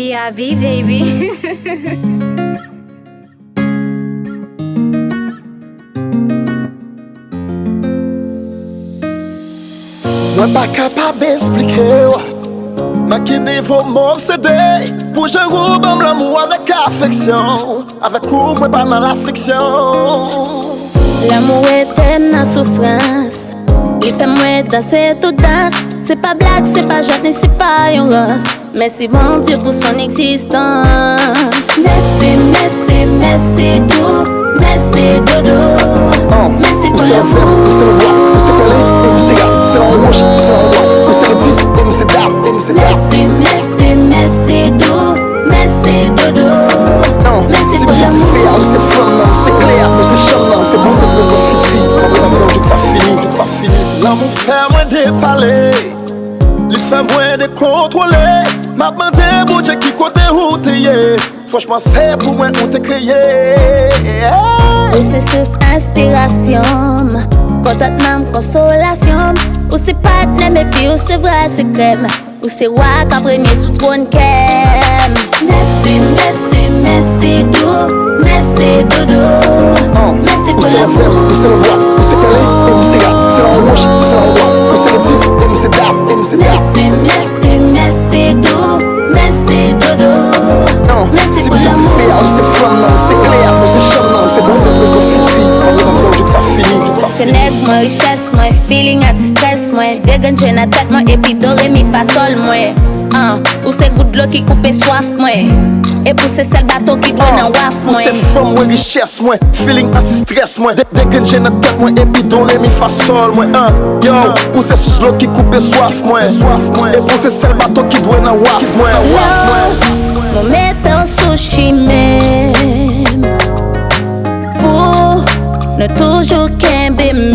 BRB, baby. Mwen pa kapab explike Mwen ki nivou m'obsede Pou jen roubam l'amou avek affeksyon Avek ou mwen pa nan l'affliksyon L'amour était na souffrance Li fait moi danser tout danse C'est pas blague, c'est pas jardin, c'est pas yon rose Merci bon Dieu pour son existence Merci, merci, merci tout Merci dodo Merci pour l'amour Merci, merci, merci tout Merci dodo Merci pour l'amour L'amour fait moins de parler Li fait moins de contrôler M'a demandé mon Dieu qui côté où t'es Franchement c'est pour moi où t'es créé Ou c'est source inspiration Contentement, consolation Ou c'est partenaire mais puis ou c'est bras de crème Ou c'est roi qui a premier sous trône kem Merci, merci, merci tout Merci dodo Merci pour l'amour Merci, merci, merci tout Merci dodo Merci pour l'amour C'est net, moi richesse, moi feeling anti-stress, moi dégagé na tête, moi et puis doré mi fa sol, moi Ou c'est good l'eau qui coupe soif, moi Et pour c'est celle bateau qui doit nan waf, moi Ou c'est femme, moi richesse, moi feeling anti-stress, moi dégagé na tête, moi et puis doré mi fa sol, moi Yo, ou c'est sous l'eau qui coupe soif, moi Et pour c'est celle bateau qui doit nan waf, moi Mon mettre sushi même Pour ne toujours qu'un même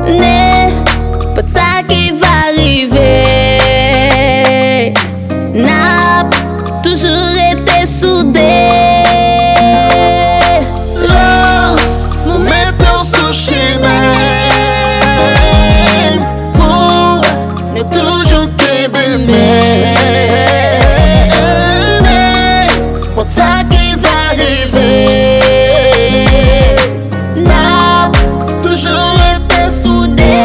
Ne pas ça qui va arriver N'a toujours été soudé Mon mettre sushi même Pour ne toujours qu'un même ça qui va arriver n'a toujours été soudé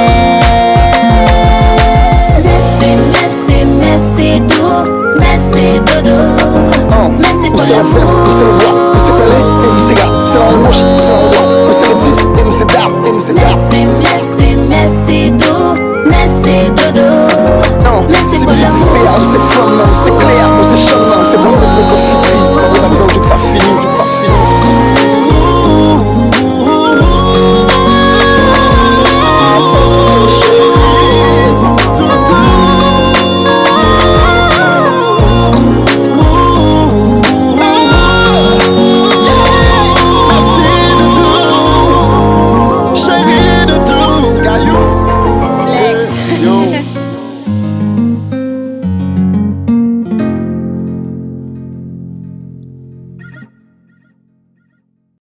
Merci, merci, merci tout Merci dodo Merci pour l'amour Merci, merci, merci tout